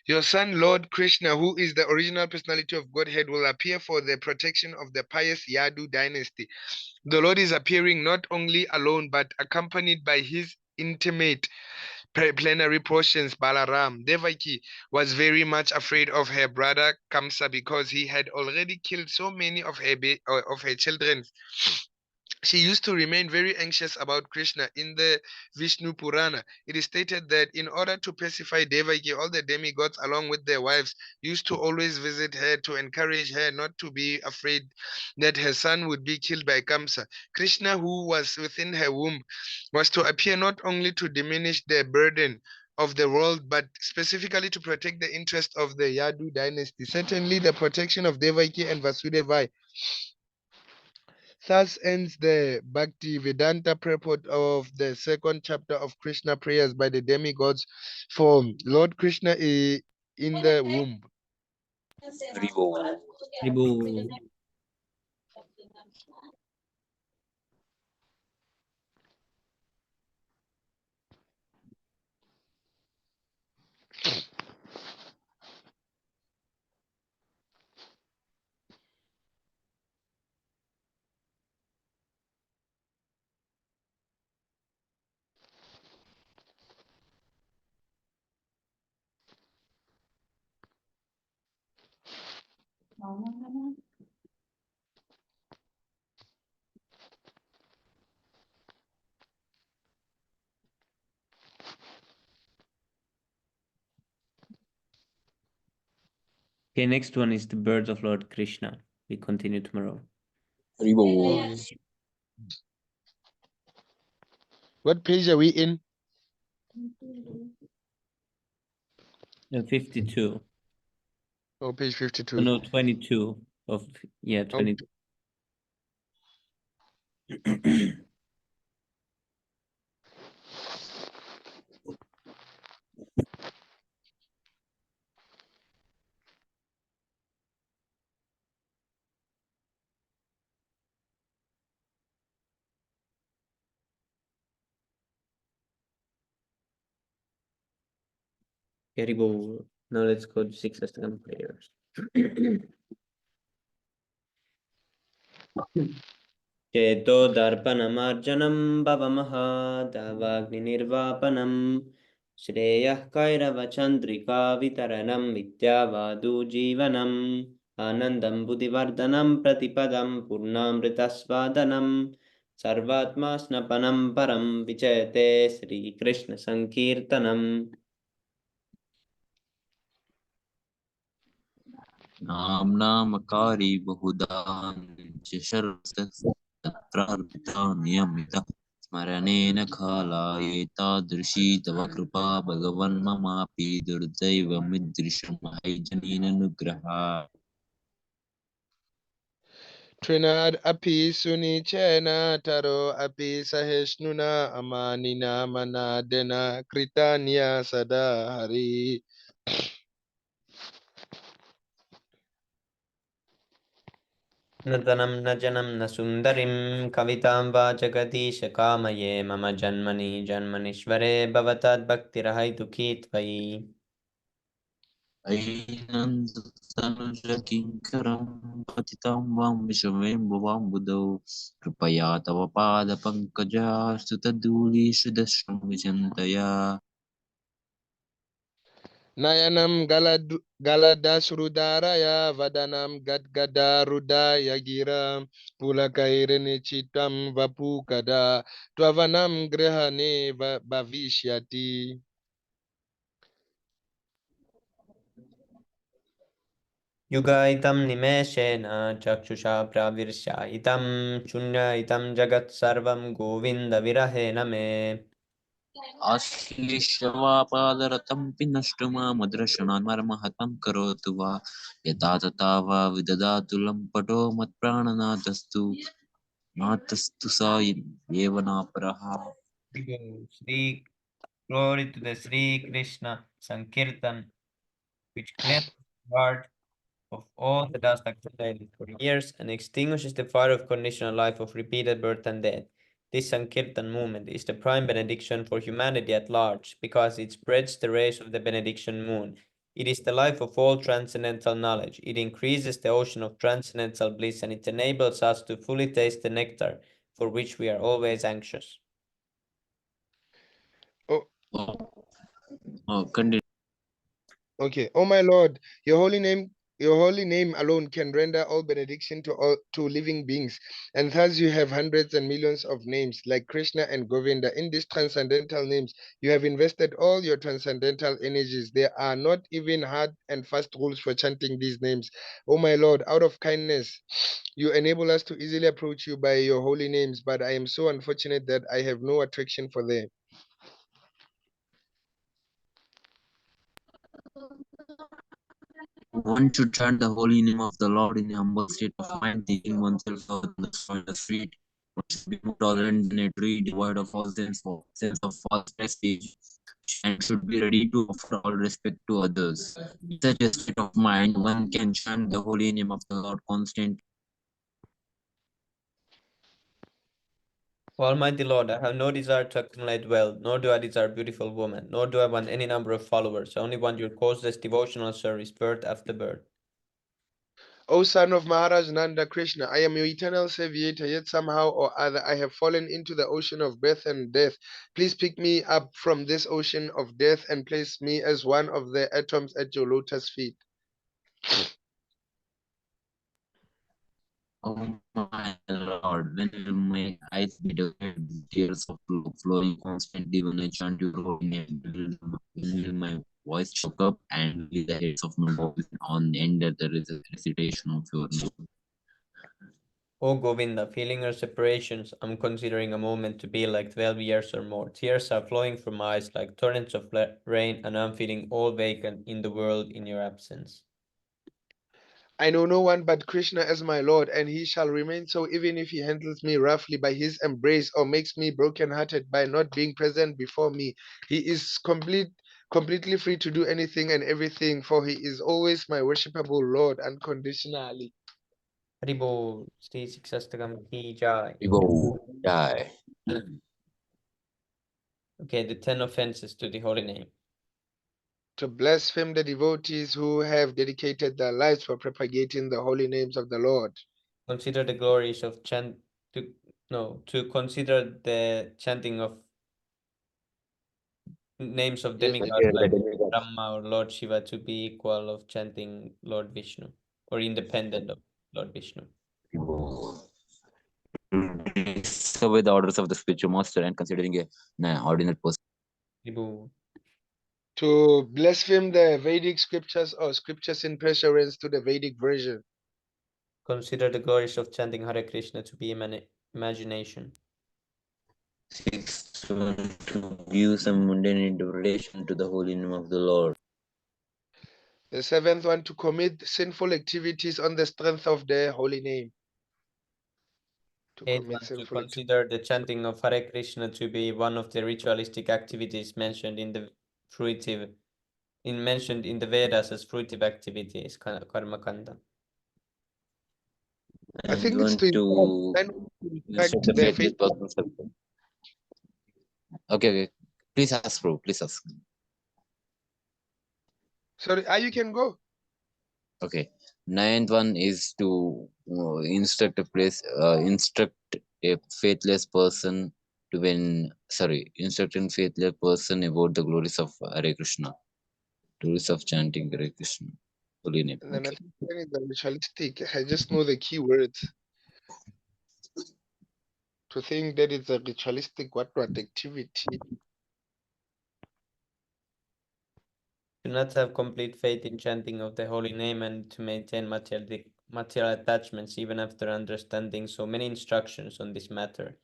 Your son, Lord Krishna, who is the original personality of Godhead, will appear for the protection of the pious Yadu dynasty. The Lord is appearing not only alone but accompanied by his intimate plenary portions. Balaram. Devaki was very much afraid of her brother Kamsa because he had already killed so many of her children. She used to remain very anxious about Krishna. In the Vishnu Purana, it is stated that in order to pacify Devaki, all the demigods, along with their wives, used to always visit her to encourage her not to be afraid that her son would be killed by Kamsa. Krishna, who was within her womb, was to appear not only to diminish the burden of the world, but specifically to protect the interest of the Yadu dynasty. Certainly, the protection of Devaki and Vasudeva. Thus ends the Bhakti Vedanta purport of the second chapter of Krishna prayers by the demigods for Lord Krishna in the womb. Ribu. Okay, next one is the birth of Lord Krishna. We continue tomorrow. Okay. What page are we in? 52. Oh, page Oh, 52. no, 22 of, yeah, 22. Terrible. Now let's go to 6 Astangam prayers. चेतो दर्पणमार्जनं भवमहादावाग्निर्वापनं श्रेयः कैरवचन्द्रिका वितरणं विद्यावादुजीवनम् आनन्दं बुद्धिवर्धनं प्रतिपदं पूर्णामृतस्वादनं सर्वात्मा स्नपनं परं विजयते श्रीकृष्णसङ्कीर्तनम् नाम्नामकारी बहुधा नित्यशरस्तत्रार्पिता नियमिता स्मरणेन कालायेतादृशी तव कृपा भगवन्ममापि दुर्दैवमिदृशमहैजनीननुग्रहा Trinad api suni chena taro api sahishnuna amanina manadena kritanya sada hari. न धनं न जनं न सुन्दरीं कवितां वा जगदीश कामये मम जन्मनि जन्मनीश्वरे भवतद्भक्तिरहैतुकी त्वयि ऐनन्दतनुजकिङ्करं पतितं वां विषमेम्बुवाम्बुधौ कृपया तव पादपङ्कजास्तु तद्धूलीषु दशं विचिन्तया Nayanam Galadasrudaraya Vadanam Gadgadarudaya Giram Pulakairini Chitam Vapukada Twavanam Grihane Bhavishyati. युगायितं निमेषेण चक्षुषा प्राविर्ष्यायितं शून्ययितं जगत् सर्वं गोविन्दविरहेण मे आश्लिष्यवापादरतं पिनष्टमामदृशनान्मर्महतं करोतु वा यथा तथा वा विददातु लम्पटो मत्प्राणनाथस्तु नाथस्तु स एव नापरः. Shri, glory to the Sri Krishna Sankirtan, which cleanses the heart of all the dust accumulated for years and extinguishes the fire of conditional life of repeated birth and death. This Sankirtan movement is the prime benediction for humanity at large because it spreads the rays of the benediction moon. It is the life of all transcendental knowledge. It increases the ocean of transcendental bliss and it enables us to fully taste the nectar for which we are always anxious. Oh, Oh, continue. okay. Oh my Lord, your holy name alone can render all benediction to living beings, and thus you have hundreds and millions of names like Krishna and Govinda. In these transcendental names, you have invested all your transcendental energies. There are not even hard and fast rules for chanting these names. Oh my Lord, out of kindness, you enable us to easily approach you by your holy names, but I am so unfortunate that I have no attraction for them. One should chant the holy name of the Lord in a humble state of mind, thinking oneself lower than the soil, the street. One should be more tolerant than a tree, devoid of all sense of false prestige, and should be ready to offer all respect to others. In such a state of mind, one can chant the holy name of the Lord constantly. Almighty Lord, I have no desire to accumulate wealth, nor do I desire beautiful women, nor do I want any number of followers. I only want your causeless devotional service, birth after birth. O son of Maharaj Nanda Krishna, I am your eternal savior, yet somehow or other I have fallen into the ocean of birth and death. Please pick me up from this ocean of death and place me as one of the atoms at your lotus feet. Oh my Lord, when will my eyes be diverted with tears of love flowing constantly when I chant your holy name? When will my voice choke up and will the heads of my boys on end at the recitation of your name? O Govinda, feeling your separations, I'm considering a moment to be like 12 years or more. Tears are flowing from my eyes like torrents of rain, and I'm feeling all vacant in the world in your absence. I know no one but Krishna as my Lord, and he shall remain so even if he handles me roughly by his embrace or makes me broken-hearted by not being present before me. He is completely free to do anything and everything, for he is always my worshipable Lord unconditionally. Haribo, Sri Siksastakam Ki Jai. We go die. Okay, the 10 offenses to the holy name. To blaspheme the devotees who have dedicated their lives for propagating the holy names of the Lord. Consider the glories of to consider the chanting of names of Yes, demigods like Brahma or Lord Shiva to be equal of chanting Lord Vishnu or independent of Lord Vishnu. Disobey the orders of the spiritual master and considering an ordinary person. Vibhu. to blaspheme the Vedic scriptures or scriptures in preference to the Vedic version. Consider the glories of chanting Hare Krishna to be imagination. Sixth one, to give some mundane interpretation to the holy name of the Lord. The seventh one, to commit sinful activities on the strength of the holy name. To Eighth commit one, to sinful activities. consider the chanting of Hare Krishna to be one of the ritualistic activities mentioned in the fruitive mentioned in the Vedas as fruitive activities, karma kanda. I And think it's want to to instruct impact the the faithless faithful. persons. Okay, okay. Please ask, bro. Please ask. Sorry, you can go. Okay. Ninth one is to instruct a faithless person instruct a faithless person about the glories of Hare Krishna. Rules of chanting Hare Krishna. Holy name. And then I Okay. think mine is ritualistic. I just know the key words. To think that it's a ritualistic what activity. Do not have complete faith in chanting of the holy name and to maintain material attachments even after understanding so many instructions on this matter.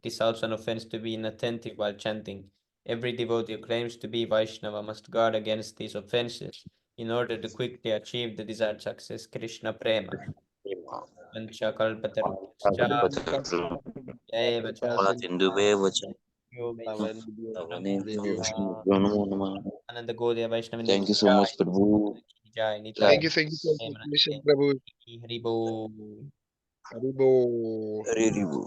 It is also an offense to be inattentive while chanting. Every devotee who claims to be Vaishnava must guard against these offenses in order to quickly achieve the desired success. Krishna Prema. Panchakalpatarubhyascha eva Ananda Gaudiya Vaishnava Thank you so much, Prabhu. Jai Nitai Thank you for your Prema submission, Prabhu. Hari Bol. Haribo. Hare Ribu.